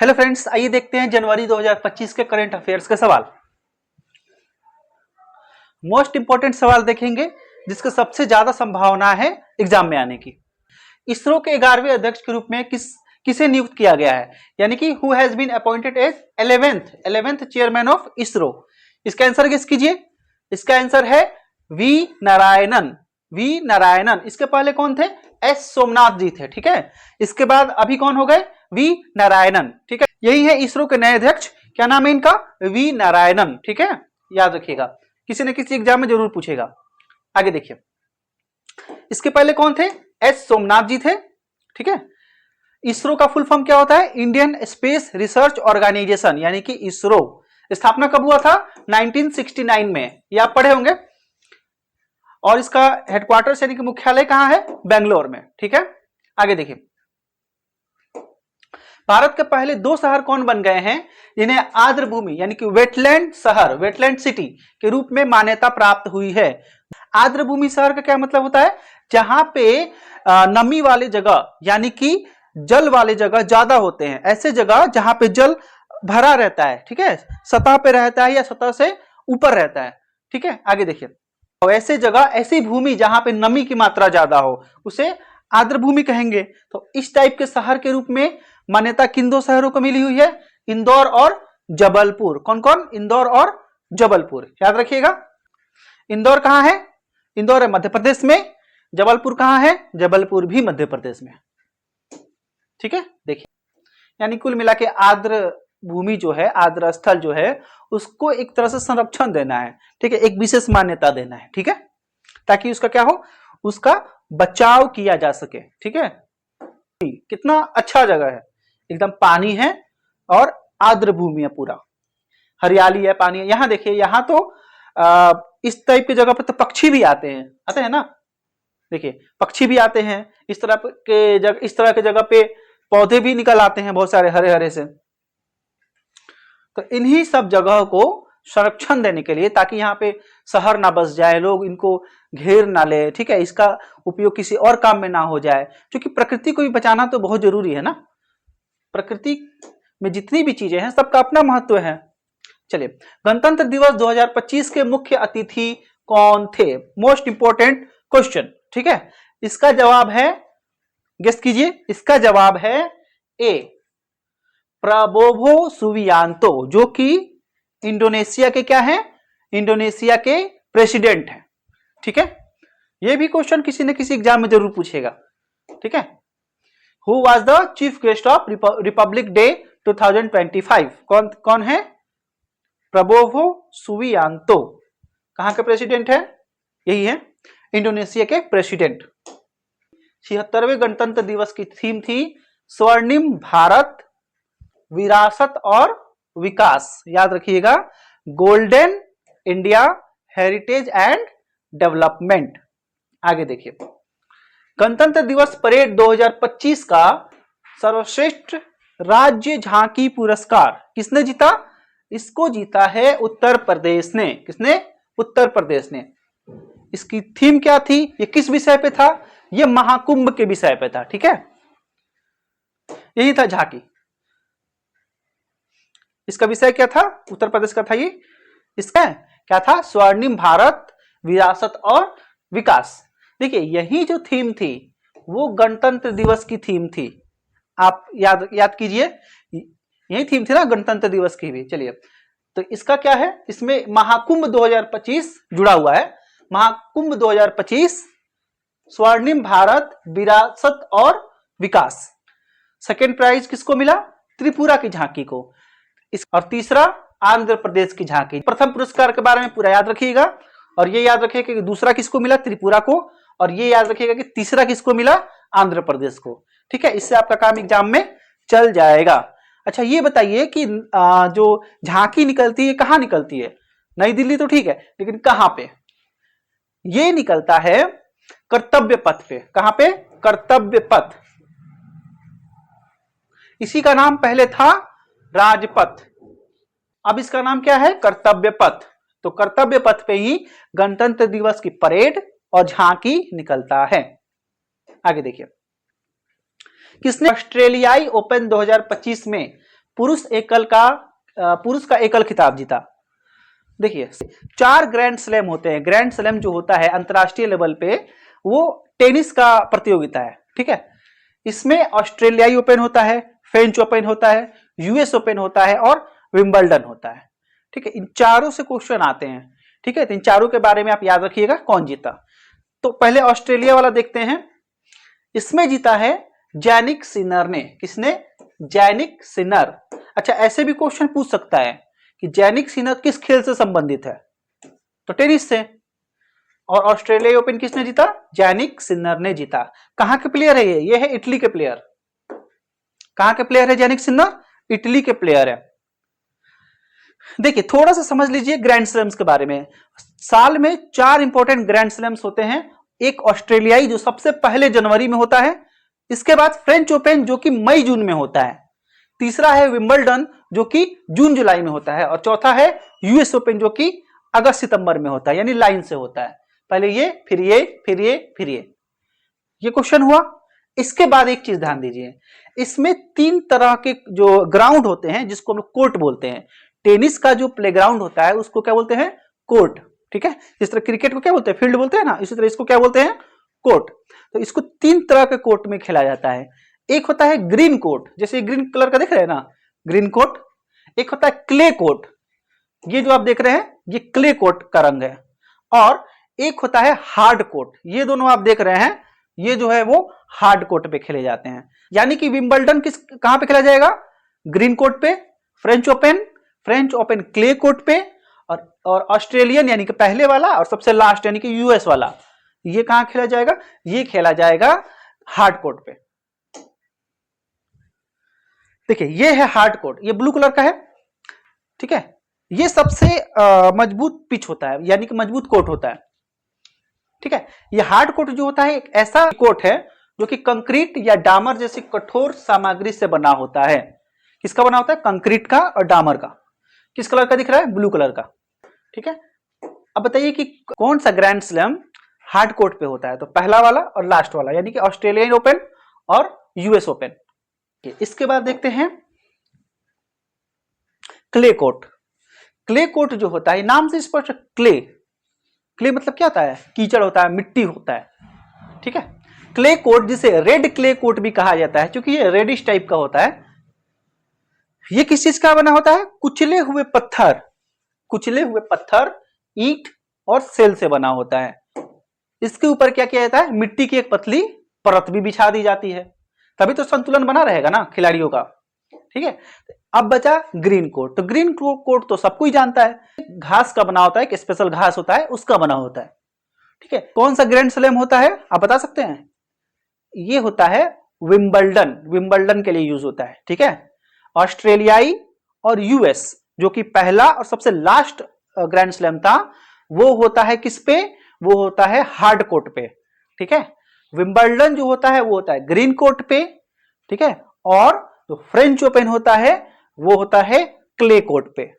Hello friends, आइए देखते हैं जनवरी 2025 के करंट अफेयर्स के सवाल। मोस्ट इंपोर्टेंट सवाल देखेंगे जिसका सबसे ज्यादा संभावना है एग्जाम में आने की। इसरो के 11वें अध्यक्ष के रूप में किसे नियुक्त किया गया है, यानी कि who has been appointed as 11th chairman of ISRO. इसका आंसर गेस कीजिए। इसका आंसर है वी नारायणन। वी नारायणन। इसके पहले कौन थे? एस सोमनाथ जी थे। ठीक है, इसके बाद अभी कौन हो गए? वी नारायणन। ठीक है, यही है इसरो के नए अध्यक्ष। क्या नाम है इनका? वी नारायणन। ठीक है, याद रखिएगा, किसी न किसी एग्जाम में जरूर पूछेगा। आगे देखिए, इसके पहले कौन थे? एस सोमनाथ जी थे। ठीक है, इसरो का फुल फॉर्म क्या होता है? इंडियन स्पेस रिसर्च ऑर्गेनाइजेशन, यानी कि इसरो। स्थापना कब हुआ था? 1969 में, ये आप पढ़े होंगे। और इसका हेडक्वार्टर्स यानी कि मुख्यालय कहां है? बेंगलोर में। ठीक है, आगे देखिए, भारत के पहले 2 शहर कौन बन गए हैं जिन्हें आर्द्र भूमि यानी कि वेटलैंड शहर, वेटलैंड सिटी के रूप में मान्यता प्राप्त हुई है? आर्द्र भूमि शहर का क्या मतलब होता है? जहां पे नमी वाले जगह यानी कि जल वाले जगह ज्यादा होते हैं, ऐसे जगह जहां पे जल भरा रहता है। ठीक है, सतह पे रहता है या सतह से ऊपर रहता है। ठीक है, आगे देखिए, ऐसे जगह, ऐसी भूमि जहां पे नमी की मात्रा ज्यादा हो उसे आर्द्र भूमि कहेंगे। तो इस टाइप के शहर के रूप में मान्यता किन 2 शहरों को मिली हुई है? इंदौर और जबलपुर। कौन कौन? इंदौर और जबलपुर, याद रखिएगा। इंदौर कहां है? इंदौर है मध्य प्रदेश में। जबलपुर कहां है? जबलपुर भी मध्य प्रदेश में। ठीक है, देखिए, यानी कुल मिला के आर्द्र भूमि जो है, आर्द्र स्थल जो है, उसको एक तरह से संरक्षण देना है। ठीक है, एक विशेष मान्यता देना है। ठीक है, ताकि उसका क्या हो? उसका बचाव किया जा सके। ठीक है, कितना अच्छा जगह है, एकदम पानी है और आर्द्र भूमि है, पूरा हरियाली है, पानी है। यहां देखिए, यहां तो इस टाइप की जगह पर तो पक्षी भी आते हैं ना। देखिए, पक्षी भी आते हैं इस तरह के जगह पे पौधे भी निकल आते हैं बहुत सारे हरे हरे से। तो इन्हीं सब जगह को संरक्षण देने के लिए, ताकि यहाँ पे शहर ना बस जाए, लोग इनको घेर ना ले। ठीक है, इसका उपयोग किसी और काम में ना हो जाए, क्योंकि प्रकृति को भी बचाना तो बहुत जरूरी है ना। प्रकृति में जितनी भी चीजें हैं सबका अपना महत्व है। चलिए, गणतंत्र दिवस 2025 के मुख्य अतिथि कौन थे? Most important question. ठीक है, इसका जवाब है, गेस कीजिए, इसका जवाब है ए, प्रबोवो सुबियांतो, जो कि इंडोनेशिया के क्या है? इंडोनेशिया के प्रेसिडेंट हैं। ठीक है, यह भी क्वेश्चन किसी न किसी एग्जाम में जरूर पूछेगा। ठीक है, who was the chief guest of Republic day 2025? कौन कौन है? Prabowo Subianto. कहां के प्रेसिडेंट है? यही है, इंडोनेशिया के प्रेसिडेंट। 76वें गणतंत्र दिवस की थीम थी स्वर्णिम भारत, विरासत और विकास। याद रखिएगा, golden India, heritage and development. आगे देखिए, गणतंत्र दिवस परेड 2025 का सर्वश्रेष्ठ राज्य झांकी पुरस्कार किसने जीता? इसको जीता है उत्तर प्रदेश ने। किसने? उत्तर प्रदेश ने। इसकी थीम क्या थी? ये किस विषय पे था? ये महाकुंभ के विषय पे था। ठीक है, यही था झांकी। इसका विषय क्या था? उत्तर प्रदेश का था ये। इसका क्या था? स्वर्णिम भारत, विरासत और विकास। देखिए, यही जो थीम थी वो गणतंत्र दिवस की थीम थी। आप याद कीजिए, यही थीम थी ना गणतंत्र दिवस की भी। चलिए, तो इसका क्या है? इसमें महाकुंभ 2025 जुड़ा हुआ है। महाकुंभ 2025, स्वर्णिम भारत, विरासत और विकास। सेकेंड प्राइज किसको मिला? त्रिपुरा की झांकी को। और तीसरा आंध्र प्रदेश की झांकी। प्रथम पुरस्कार के बारे में पूरा याद रखिएगा, और ये याद रखिएगा कि दूसरा किसको मिला? त्रिपुरा को। और ये याद रखिएगा कि तीसरा किसको मिला? आंध्र प्रदेश को। ठीक है, इससे आपका काम एग्जाम में चल जाएगा। अच्छा, ये बताइए कि जो झांकी निकलती है कहां निकलती है? नई दिल्ली तो ठीक है, लेकिन कहां पे? ये निकलता है कर्तव्य पथ पे। कहां पे? कर्तव्य पथ। इसी का नाम पहले था राजपथ, अब इसका नाम क्या है? कर्तव्य पथ। तो कर्तव्य पथ पे ही गणतंत्र दिवस की परेड और झांकी निकलता है। आगे देखिए, किसने ऑस्ट्रेलियाई ओपन 2025 में पुरुष का एकल खिताब जीता। देखिए 4 ग्रैंड स्लैम होते हैं। ग्रैंड स्लैम जो होता है अंतरराष्ट्रीय लेवल पे, वो टेनिस का प्रतियोगिता है, ठीक है। इसमें ऑस्ट्रेलियाई ओपन होता है, फ्रेंच ओपन होता है, यूएस ओपन होता है और विंबलडन होता है, ठीक है। इन चारों से क्वेश्चन आते हैं, ठीक है। तो इन चारों के बारे में आप याद रखिएगा कौन जीता। तो पहले ऑस्ट्रेलिया वाला देखते हैं। इसमें जीता है जैनिक सिनर ने। किसने? Jannik Sinner. अच्छा, ऐसे भी क्वेश्चन पूछ सकता है कि जैनिक सिनर किस खेल से संबंधित है, तो टेनिस से। और ऑस्ट्रेलिया ओपन किसने जीता? जैनिक सिनर ने जीता। कहां के प्लेयर है ये है इटली के प्लेयर। कहां के प्लेयर है जैनिक सिनर? इटली के प्लेयर है। देखिए थोड़ा सा समझ लीजिए ग्रैंड स्लैम्स के बारे में। साल में 4 इंपॉर्टेंट ग्रैंड स्लैम्स होते हैं। एक ऑस्ट्रेलियाई जो सबसे पहले जनवरी में होता है, इसके बाद फ्रेंच ओपन जो कि मई जून में होता है, तीसरा है विंबलडन जो कि जून जुलाई में होता है, और चौथा है यूएस ओपन जो कि अगस्त सितंबर में होता है, यानी लाइन से होता है। पहले ये, फिर ये, फिर ये, फिर ये क्वेश्चन हुआ। इसके बाद एक चीज ध्यान दीजिए, इसमें 3 तरह के जो ग्राउंड होते हैं जिसको हम लोग कोर्ट बोलते हैं। टेनिस का जो प्लेग्राउंड होता है उसको क्या बोलते हैं? कोर्ट, ठीक है। जिस तरह क्रिकेट को क्या बोलते हैं? फील्ड बोलते हैं ना, इसी तरह इसको क्या बोलते हैं? कोर्ट। तो इसको 3 तरह के कोर्ट में खेला जाता है। एक होता है ग्रीन कोर्ट, जैसे ग्रीन कलर का दिख रहा है ना, ग्रीन कोर्ट। एक होता है क्ले कोर्ट, ये जो आप देख रहे हैं ये क्ले कोर्ट का रंग है। और एक होता है हार्ड कोर्ट, ये दोनों आप देख रहे हैं, ये जो है वो हार्ड कोर्ट पे खेले जाते हैं। यानी कि विंबलडन कहां पे खेला जाएगा? ग्रीन कोर्ट पे। फ्रेंच ओपन क्ले कोर्ट पे। और ऑस्ट्रेलियन यानी कि पहले वाला और सबसे लास्ट यानी कि यूएस वाला, ये कहां खेला जाएगा? ये खेला जाएगा हार्ड कोर्ट पे। देखिए ये है हार्ड कोर्ट, ये ब्लू कलर का है, ठीक है। ये सबसे मजबूत पिच होता है, यानी कि मजबूत कोर्ट होता है, ठीक है। ये हार्ड कोर्ट जो होता है एक ऐसा कोर्ट है जो कि कंक्रीट या डामर जैसी कठोर सामग्री से बना होता है। किसका बना होता है? कंक्रीट का और डामर का। किस कलर का दिख रहा है? ब्लू कलर का, ठीक है। अब बताइए कि कौन सा ग्रैंड स्लैम हार्ड कोर्ट पे होता है? तो पहला वाला और लास्ट वाला, यानी कि ऑस्ट्रेलियन ओपन और यूएस ओपन। इसके बाद देखते हैं क्ले कोर्ट। क्ले कोर्ट जो होता है, नाम से स्पष्ट, क्ले मतलब क्या होता है? कीचड़ होता है, मिट्टी होता है, ठीक है। क्ले कोर्ट जिसे रेड क्ले कोर्ट भी कहा जाता है, क्योंकि ये रेडिश टाइप का होता है। ये किस चीज का बना होता है? कुचले हुए पत्थर, ईंट और सेल से बना होता है। इसके ऊपर क्या किया जाता है? मिट्टी की एक पतली परत भी बिछा दी जाती है, तभी तो संतुलन बना रहेगा ना खिलाड़ियों का, ठीक है। अब बचा ग्रीन कोर्ट। तो ग्रीन कोर्ट तो सब कोई जानता है, घास का बना होता है, एक स्पेशल घास होता है उसका बना होता है, ठीक है। कौन सा ग्रैंड स्लैम होता है आप बता सकते हैं? ये होता है विंबलडन के लिए यूज होता है, ठीक है। ऑस्ट्रेलियाई और यूएस जो कि पहला और सबसे लास्ट ग्रैंड स्लैम था, वो होता है किस पे? वो होता है हार्ड कोर्ट पे, ठीक है। विंबलडन जो होता है वो होता है ग्रीन कोर्ट पे, ठीक है। और जो फ्रेंच ओपन होता है वो होता है क्ले कोर्ट पे।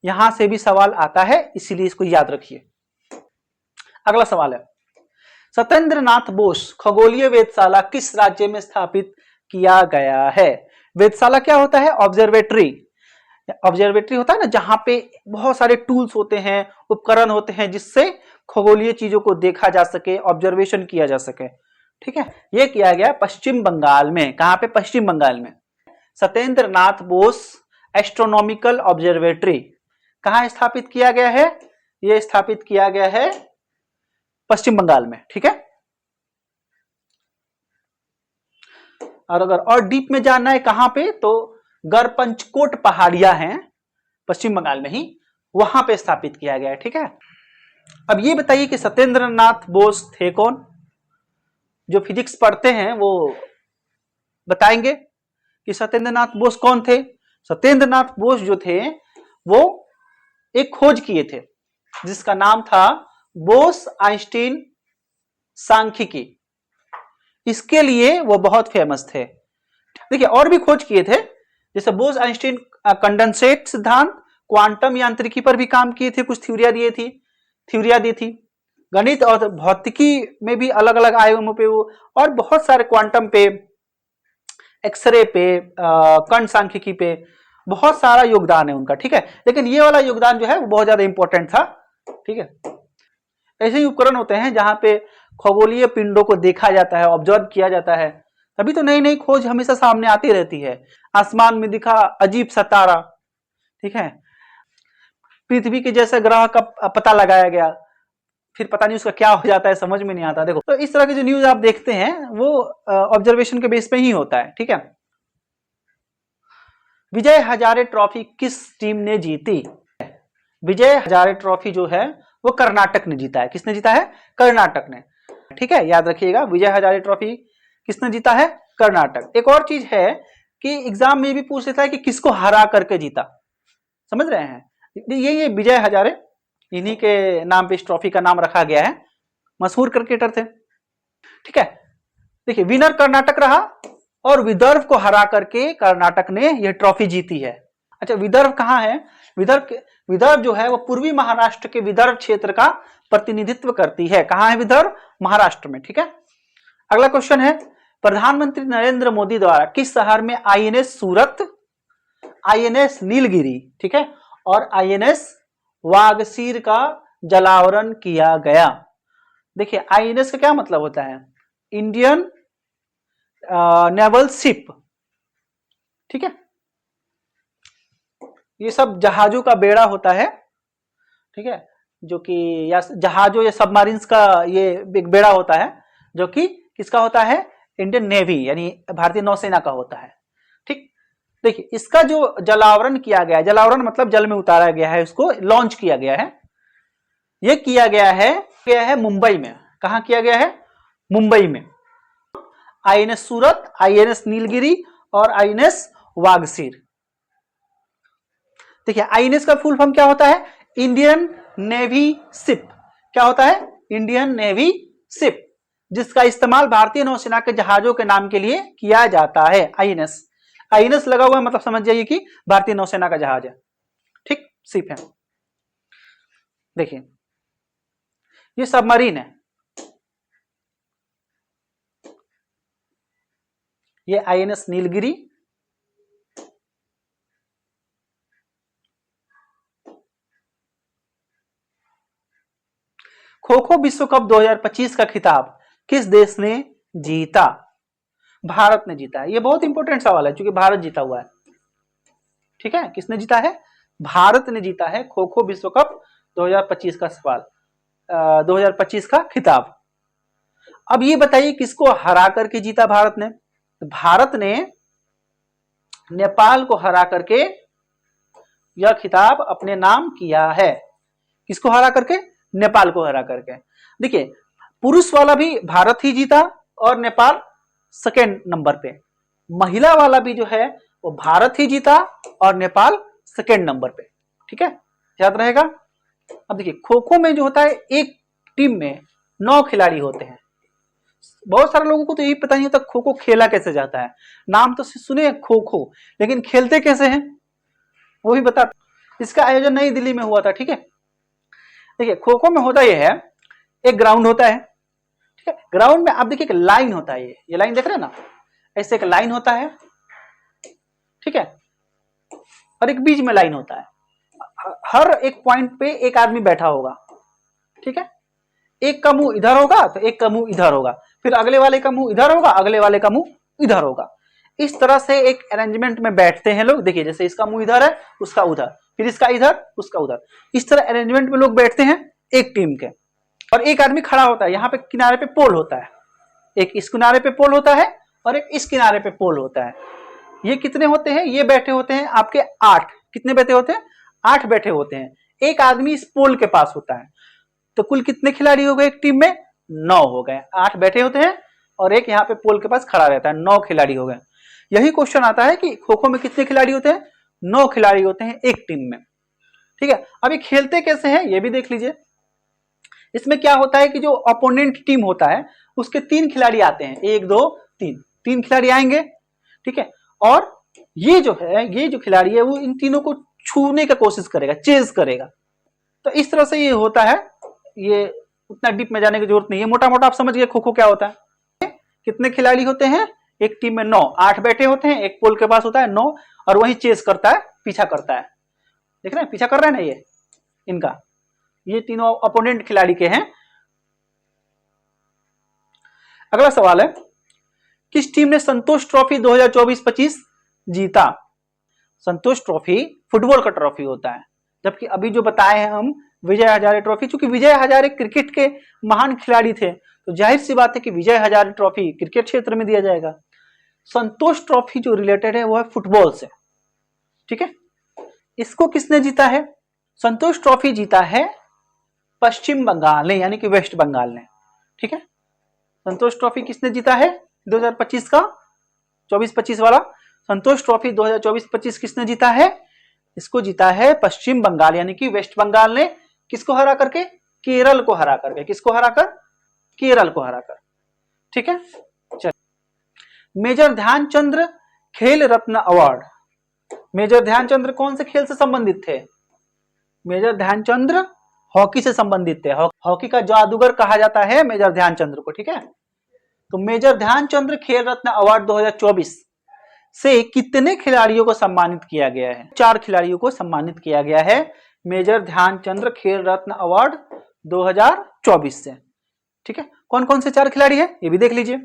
यहां से भी सवाल आता है, इसीलिए इसको याद रखिए। अगला सवाल है, सत्येंद्रनाथ बोस खगोलीय वेधशाला किस राज्य में स्थापित किया गया है? वेधशाला क्या होता है? ऑब्जर्वेटरी होता है ना, जहां पे बहुत सारे टूल्स होते हैं, उपकरण होते हैं, जिससे खगोलीय चीजों को देखा जा सके, ऑब्जर्वेशन किया जा सके, ठीक है। यह किया गया पश्चिम बंगाल में। कहां पे? पश्चिम बंगाल में। सत्येंद्रनाथ बोस एस्ट्रोनॉमिकल ऑब्जर्वेटरी कहां स्थापित किया गया है? यह स्थापित किया गया है पश्चिम बंगाल में, ठीक है। और अगर और डीप में जानना है कहां पे, तो गरपंचकोट पहाड़ियां हैं पश्चिम बंगाल में ही, वहां पे स्थापित किया गया है, ठीक है। अब ये बताइए कि सत्येंद्रनाथ बोस थे कौन? जो फिजिक्स पढ़ते हैं वो बताएंगे कि सत्येंद्रनाथ बोस कौन थे। सत्येंद्रनाथ बोस जो थे वो एक खोज किए थे जिसका नाम था बोस आइंस्टीन सांख्यिकी। इसके लिए वो बहुत फेमस थे। देखिए और भी खोज किए थे, जैसे बोस आइंस्टीन कंडेंसेट सिद्धांत, क्वांटम यांत्रिकी पर भी काम किए थे, कुछ थ्योरिया दी थी। गणित और भौतिकी में भी अलग अलग आयामों पे वो, और बहुत सारे क्वांटम पे, एक्सरे पे, कण सांख्यिकी पे बहुत सारा योगदान है उनका, ठीक है। लेकिन ये वाला योगदान जो है वो बहुत ज्यादा इंपॉर्टेंट था, ठीक है। ऐसे ही उपकरण होते हैं जहां पे खगोलीय पिंडों को देखा जाता है, ऑब्जर्व किया जाता है, तभी तो नई नई खोज हमेशा सामने आती रहती है। आसमान में दिखा अजीब सा तारा, ठीक है, पृथ्वी के जैसे ग्रह का पता लगाया गया, फिर पता नहीं उसका क्या हो जाता है, समझ में नहीं आता। देखो, तो इस तरह की जो न्यूज आप देखते हैं वो ऑब्जर्वेशन के बेस पे ही होता है, ठीक है। विजय हजारे ट्रॉफी किस टीम ने जीती? विजय हजारे ट्रॉफी जो है वो कर्नाटक ने जीता है। किसने जीता है? कर्नाटक ने, ठीक है, याद रखिएगा। विजय हजारे ट्रॉफी किसने जीता है? कर्नाटक। एक और चीज है कि एग्जाम में भी पूछ लेता है कि किसको हरा करके जीता, समझ रहे हैं? ये विजय हजारे, इन्हीं के नाम पे इस ट्रॉफी का नाम रखा गया है, मशहूर क्रिकेटर थे, ठीक है। देखिए, विनर कर्नाटक रहा और विदर्भ को हरा करके कर्नाटक ने यह ट्रॉफी जीती है। अच्छा, विदर्भ कहाँ है? विदर्भ जो है वो पूर्वी महाराष्ट्र के विदर्भ क्षेत्र का प्रतिनिधित्व करती है। कहाँ है विदर्भ? महाराष्ट्र में, ठीक है। अगला क्वेश्चन है, प्रधानमंत्री नरेंद्र मोदी द्वारा किस शहर में आईएनएस सूरत, आईएनएस नीलगिरी, ठीक है, और आईएनएस वागसीर का जलावरण किया गया? देखिए, आईएनएस का क्या मतलब होता है? इंडियन नेवल शिप, ठीक है। ये सब जहाजों का बेड़ा होता है, ठीक है, जो कि या जहाजों या सबमरीन्स का ये एक बेड़ा होता है, जो कि किसका होता है? इंडियन नेवी यानी भारतीय नौसेना का होता है, ठीक। देखिए, इसका जो जलावरण किया गया है, जलावरण मतलब जल में उतारा गया है, इसको लॉन्च किया गया है, ये किया गया है मुंबई में। कहां किया गया है? मुंबई में। आईएनएस सूरत, आईएनएस नीलगिरी और आईएनएस वागसीर। देखिए, आईएनएस का फुल फॉर्म क्या होता है? Indian navy ship. क्या होता है? इंडियन नेवी शिप, जिसका इस्तेमाल भारतीय नौसेना के जहाजों के नाम के लिए किया जाता है। आईएनएस, आईएनएस लगा हुआ है मतलब समझ जाइए कि भारतीय नौसेना का जहाज है, ठीक, शिप है। देखिए, ये सबमरीन है, ये आईएनएस नीलगिरी, खो खो विश्व कप 2025 का खिताब किस देश ने जीता? भारत ने जीता है। ये बहुत इंपॉर्टेंट सवाल है क्योंकि भारत जीता हुआ है, ठीक है। किसने जीता है? भारत ने जीता है खो खो विश्व कप 2025 का सवाल, 2025 का खिताब। अब ये बताइए किसको हरा करके जीता भारत ने? तो भारत ने नेपाल को हरा करके यह खिताब अपने नाम किया है। किसको हरा करके? नेपाल को हरा करके। देखिए, पुरुष वाला भी भारत ही जीता और नेपाल सेकेंड नंबर पे, महिला वाला भी जो है वो भारत ही जीता और नेपाल सेकेंड नंबर पे, ठीक है, याद रहेगा। अब देखिए, खो खो में जो होता है एक टीम में 9 खिलाड़ी होते हैं। बहुत सारे लोगों को तो यही पता नहीं होता खो खो खेला कैसे जाता है। नाम तो सुने खो खो, लेकिन खेलते कैसे हैं वो भी बता। इसका आयोजन नई दिल्ली में हुआ था, ठीक है। देखिए, खो खो में होता यह है, एक ग्राउंड होता है, ठीक है। ग्राउंड में आप देखिए एक लाइन होता है, ये लाइन देख रहे हैं ना, ऐसे एक लाइन होता है, ठीक है, और एक बीच में लाइन होता है। हर एक पॉइंट पे एक आदमी बैठा होगा, ठीक है। एक का मुंह इधर होगा तो एक का मुंह इधर होगा, फिर अगले वाले का मुंह इधर होगा, अगले वाले का मुंह इधर होगा। इस तरह से एक अरेंजमेंट में बैठते हैं लोग। देखिए, जैसे इसका मुंह इधर है, उसका उधर, फिर इसका इधर, उसका उधर, इस तरह अरेंजमेंट में लोग बैठते हैं एक टीम के। और एक आदमी खड़ा होता है, यहाँ पे किनारे पे पोल होता है, एक इस किनारे पे पोल होता है और एक इस किनारे पे पोल होता है। ये कितने होते हैं? ये बैठे होते हैं आपके 8। कितने बैठे होते हैं? 8 बैठे होते हैं। एक आदमी इस पोल के पास होता है। तो कुल कितने खिलाड़ी हो गए एक टीम में? 9 हो गए। 8 बैठे होते हैं और एक यहाँ पे पोल के पास खड़ा रहता है, 9 खिलाड़ी हो गए। यही क्वेश्चन आता है कि खो खो में कितने खिलाड़ी होते हैं? 9 खिलाड़ी होते हैं एक टीम में, ठीक है। अभी खेलते कैसे हैं ये भी देख लीजिए। इसमें क्या होता है कि जो अपोनेंट टीम होता है उसके 3 खिलाड़ी आते हैं, 1 2 3 खिलाड़ी आएंगे, ठीक है। और ये जो है, ये जो खिलाड़ी है वो इन तीनों को छूने का कोशिश करेगा, चेज करेगा। तो इस तरह से ये होता है। ये उतना डीप में जाने की जरूरत नहीं है, मोटा मोटा आप समझ गए खो खो क्या होता है। कितने खिलाड़ी होते हैं एक टीम में? 9। 8 बैठे होते हैं, एक पोल के पास होता है 9, और वही चेस करता है पीछा करता है। देख रहे हैं पीछा कर रहे हैं ना ये इनका, ये तीनों अपोनेंट खिलाड़ी के हैं। अगला सवाल है, किस टीम ने संतोष ट्रॉफी 2024-25 जीता? संतोष ट्रॉफी फुटबॉल का ट्रॉफी होता है, जबकि अभी जो बताए हैं हम विजय हजारे ट्रॉफी, चूंकि विजय हजारे क्रिकेट के महान खिलाड़ी थे तो जाहिर सी बात है कि विजय हजारे ट्रॉफी क्रिकेट क्षेत्र में दिया जाएगा। संतोष ट्रॉफी जो रिलेटेड है वो है फुटबॉल से, ठीक है। इसको किसने जीता है? संतोष ट्रॉफी जीता है पश्चिम बंगाल ने, यानी कि वेस्ट बंगाल ने, ठीक है। संतोष ट्रॉफी किसने जीता है 2025 का, 24-25 वाला संतोष ट्रॉफी 2024-25 किसने जीता है? इसको जीता है पश्चिम बंगाल, यानी कि वेस्ट बंगाल ने। किसको हरा करके? केरल को हरा करके। किसको हराकर? केरल को हराकर, ठीक है। चलिए, मेजर ध्यानचंद खेल रत्न अवार्ड, मेजर ध्यानचंद कौन से खेल से संबंधित थे? मेजर ध्यानचंद हॉकी से संबंधित थे। हॉकी का जादूगर कहा जाता है मेजर ध्यानचंद को, ठीक है। तो मेजर ध्यानचंद खेल रत्न अवार्ड 2024 से कितने खिलाड़ियों को सम्मानित किया गया है? 4 खिलाड़ियों को सम्मानित किया गया है मेजर ध्यानचंद खेल रत्न अवार्ड 2024 से, ठीक है। कौन कौन से 4 खिलाड़ी है ये भी देख लीजिए।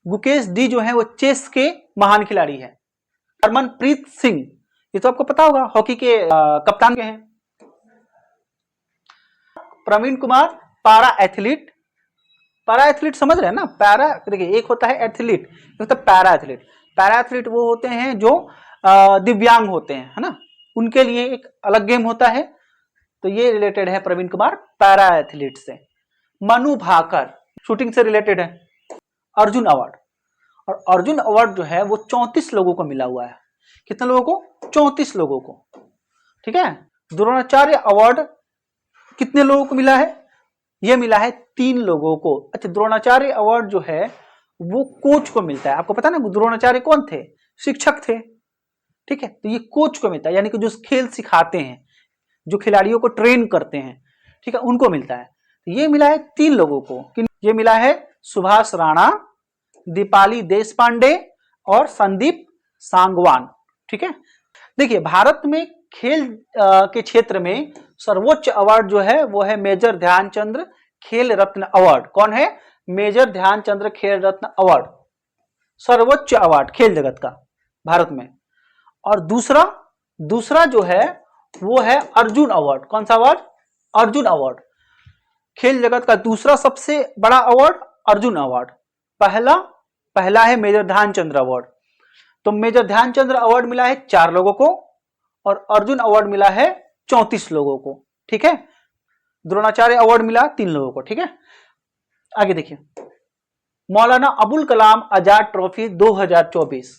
गुकेश डी जो है वो चेस के महान खिलाड़ी है। हरमनप्रीत सिंह, ये तो आपको पता होगा, हॉकी के कप्तान के हैं। प्रवीण कुमार पारा एथलीट, पैरा एथलीट समझ रहे हैं ना, पैरा देखिए एक होता है एथलीट, एक होता है पैरा एथलीट। पैरा एथलीट वो होते हैं जो दिव्यांग होते हैं, है ना, उनके लिए एक अलग गेम होता है। तो ये रिलेटेड है प्रवीण कुमार पैरा एथलीट से। मनु भाकर शूटिंग से रिलेटेड है। अर्जुन अवार्ड, और अर्जुन अवार्ड जो है वो 34 लोगों को मिला हुआ है। कितने लोगों को? 34 लोगों को, ठीक है। द्रोणाचार्य अवार्ड कितने लोगों को मिला है? यह मिला है 3 लोगों को। अच्छा, द्रोणाचार्य अवार्ड जो है वो कोच को मिलता है। आपको पता ना द्रोणाचार्य कौन थे? शिक्षक थे, ठीक है। तो ये कोच को मिलता है, यानी कि जो खेल सिखाते हैं, जो खिलाड़ियों को ट्रेन करते हैं, ठीक है, उनको मिलता है। तो ये मिला है 3 लोगों को। ये मिला है सुभाष राणा, दीपाली देशपांडे और संदीप सांगवान, ठीक है। देखिए, भारत में खेल के क्षेत्र में सर्वोच्च अवार्ड जो है वो है मेजर ध्यानचंद खेल रत्न अवार्ड। कौन है? मेजर ध्यानचंद खेल रत्न अवार्ड, सर्वोच्च अवार्ड खेल जगत का भारत में। और दूसरा जो है वो है अर्जुन अवार्ड। कौन सा अवार्ड? अर्जुन अवार्ड, खेल जगत का दूसरा सबसे बड़ा अवार्ड अर्जुन अवार्ड। पहला है मेजर ध्यानचंद अवार्ड। तो मेजर ध्यानचंद अवार्ड मिला है 4 लोगों को और अर्जुन अवार्ड मिला है 34 लोगों को, ठीक है। द्रोणाचार्य अवार्ड मिला 3 लोगों को, ठीक है। आगे देखिए, मौलाना अबुल कलाम आजाद ट्रॉफी 2024,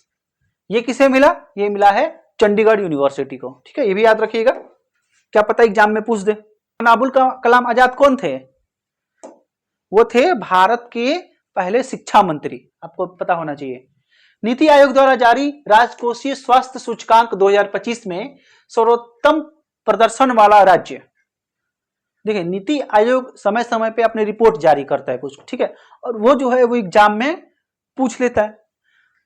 ये किसे मिला? ये मिला है चंडीगढ़ यूनिवर्सिटी को, ठीक है। ये भी याद रखिएगा, क्या पता एग्जाम में पूछ दे। मौलाना अबुल कलाम आजाद कौन थे? वो थे भारत के पहले शिक्षा मंत्री, आपको पता होना चाहिए। नीति आयोग द्वारा जारी राजकोषीय स्वास्थ्य सूचकांक 2025 में सर्वोत्तम प्रदर्शन वाला राज्य। देखिए, नीति आयोग समय समय पे अपनी रिपोर्ट जारी करता है कुछ, ठीक है, और वो जो है वो एग्जाम में पूछ लेता है।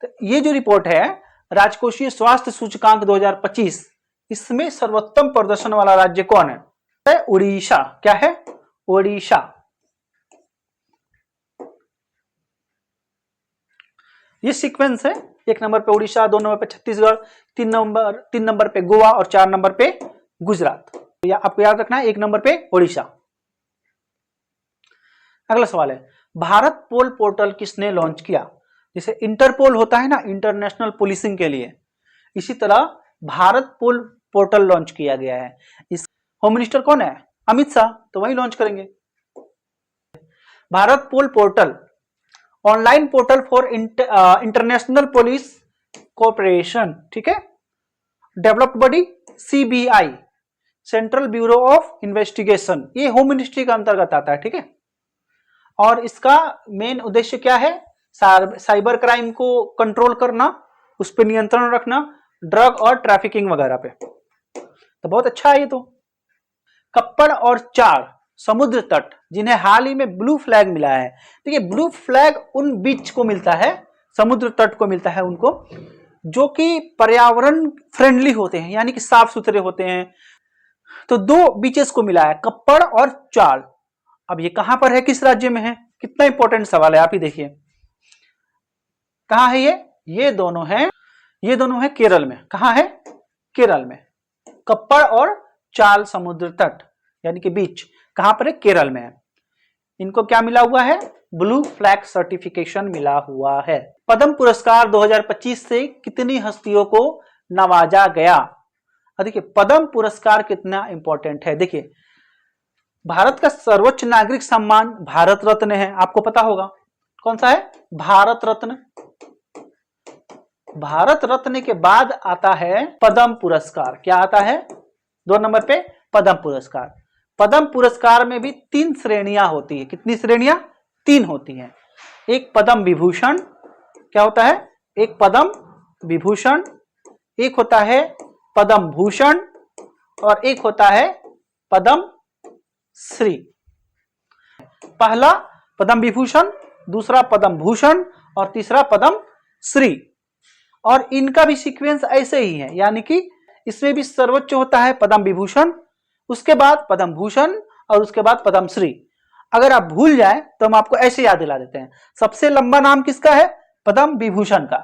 तो ये जो रिपोर्ट है राजकोषीय स्वास्थ्य सूचकांक 2025, इसमें सर्वोत्तम प्रदर्शन वाला राज्य कौन है? उड़ीसा। क्या है? उड़ीसा। ये सीक्वेंस है, 1 नंबर पे उड़ीसा, 2 नंबर पे छत्तीसगढ़, 3 नंबर पे गोवा और 4 नंबर पे गुजरात। तो आपको याद रखना है 1 नंबर पे उड़ीसा। अगला सवाल है, भारत पोल पोर्टल किसने लॉन्च किया? जैसे इंटरपोल होता है ना, इंटरनेशनल पुलिसिंग के लिए, इसी तरह भारत पोल पोर्टल लॉन्च किया गया है। इस होम मिनिस्टर कौन है? अमित शाह, तो वही लॉन्च करेंगे। भारत पोल portal online portal for international police cooperation, ठीक है, developed body CBI, central bureau of investigation, ये होम मिनिस्ट्री का अंतर्गत आता है, ठीक है। और इसका मेन उद्देश्य क्या है? साइबर क्राइम को कंट्रोल करना, उस पर नियंत्रण रखना, ड्रग और ट्रैफिकिंग वगैरह पे। तो बहुत अच्छा है ये तो। कप्पड़ और 4 समुद्र तट जिन्हें हाल ही में ब्लू फ्लैग मिला है। देखिए, ब्लू फ्लैग उन बीच को मिलता है समुद्र तट को मिलता है उनको, जो कि पर्यावरण फ्रेंडली होते हैं, यानी कि साफ सुथरे होते हैं। तो दो बीचेस को मिला है, कप्पड़ और चाल। अब ये कहां पर है, किस राज्य में है, कितना इंपॉर्टेंट सवाल है, आप ही देखिए कहां है ये दोनों है केरल में। कहां है, केरल में। कप्पड़ और चाल समुद्र तट यानी कि बीच कहां पर है, केरल में है। इनको क्या मिला हुआ है, ब्लू फ्लैग सर्टिफिकेशन मिला हुआ है। पद्म पुरस्कार 2025 से कितनी हस्तियों को नवाजा गया। देखिए पद्म पुरस्कार कितना इंपॉर्टेंट है। देखिए भारत का सर्वोच्च नागरिक सम्मान भारत रत्न है, आपको पता होगा कौन सा है, भारत रत्न। भारत रत्न के बाद आता है पद्म पुरस्कार। क्या आता है, 2 नंबर पे पद्म पुरस्कार। पद्म पुरस्कार में भी 3 श्रेणियां होती है। कितनी श्रेणियां, 3 होती हैं। एक पद्म विभूषण, क्या होता है, एक पद्म विभूषण, एक होता है पद्म भूषण और एक होता है पद्म श्री। पहला पद्म विभूषण, दूसरा पद्म भूषण और तीसरा पद्म श्री। और इनका भी सीक्वेंस ऐसे ही है, यानी कि इसमें भी सर्वोच्च होता है पद्म विभूषण, उसके बाद पद्म भूषण और उसके बाद पद्म श्री। अगर आप भूल जाए तो हम आपको ऐसे याद दिला देते हैं। सबसे लंबा नाम किसका है, पद्म विभूषण का।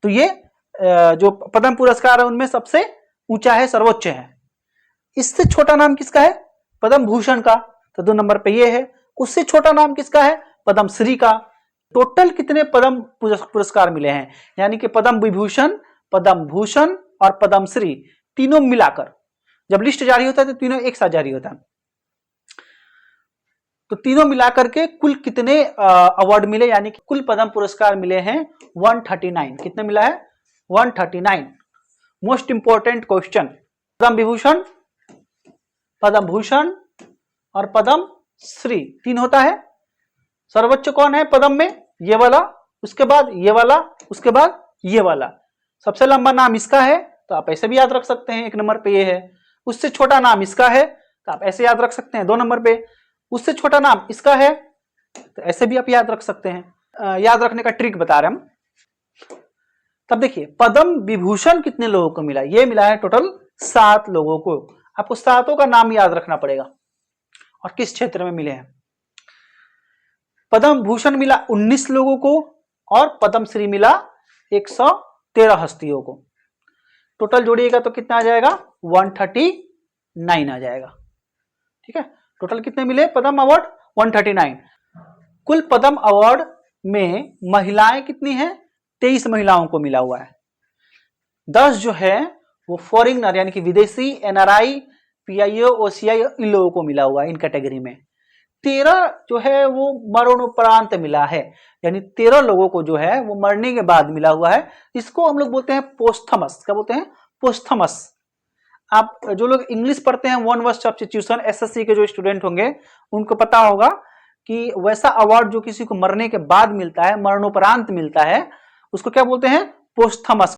तो ये जो पद्म पुरस्कार है उनमें सबसे ऊंचा है, सर्वोच्च है। इससे छोटा नाम किसका है, पद्म भूषण का, तो 2 नंबर पे ये है। उससे छोटा नाम किसका है, पद्म श्री का। टोटल कितने पद्म पुरस्कार मिले हैं, यानी कि पद्म विभूषण, पद्म भूषण और पद्म श्री तीनों मिलाकर जब लिस्ट जारी होता है तो तीनों एक साथ जारी होता है। तो तीनों मिलाकर के कुल कितने अवार्ड मिले, यानी कि कुल पद्म पुरस्कार मिले हैं 139। कितने मिला है, 139। Most important question, Padma Vibhushan, Padma Bhushan और पद्म श्री 3 होता है। सर्वोच्च कौन है पद्म में, ये वाला, उसके बाद ये वाला, उसके बाद ये वाला। सबसे लंबा नाम इसका है तो आप ऐसे भी याद रख सकते हैं, 1 नंबर पे ये है। उससे छोटा नाम इसका है तो आप ऐसे याद रख सकते हैं, 2 नंबर पे। उससे छोटा नाम इसका है तो ऐसे भी आप याद रख सकते हैं। याद रखने का ट्रिक बता रहे हम। तब देखिए पद्म विभूषण कितने लोगों को मिला, ये मिला है टोटल 7 लोगों को। आपको 7 का नाम याद रखना पड़ेगा और किस क्षेत्र में मिले हैं। पद्म भूषण मिला 19 लोगों को और पद्म श्री मिला 113 हस्तियों को। टोटल जोड़िएगा तो कितना आ जाएगा, 139 आ जाएगा। ठीक है, टोटल कितने मिले पद्म अवार्ड, 139। कुल पद्म अवार्ड में महिलाएं कितनी हैं, 23 महिलाओं को मिला हुआ है। 10 जो है वो फॉरेनर यानी कि विदेशी, एनआरआई, पीआईओ, ओसीआई इन लोगों को मिला हुआ है इन कैटेगरी में। 13 जो है वो मरणोपरांत मिला है, यानी 13 लोगों को जो है वो मरने के बाद मिला हुआ है। इसको हम लोग बोलते हैं पोस्थमस। क्या बोलते हैं, पोस्थमस। आप जो लोग इंग्लिश पढ़ते हैं, 1 वर्ड सब्स्टिट्यूशन, एसएससी के जो स्टूडेंट होंगे उनको पता होगा कि वैसा अवार्ड जो किसी को मरने के बाद मिलता है, मरणोपरांत मिलता है, उसको क्या बोलते हैं, पोस्थमस।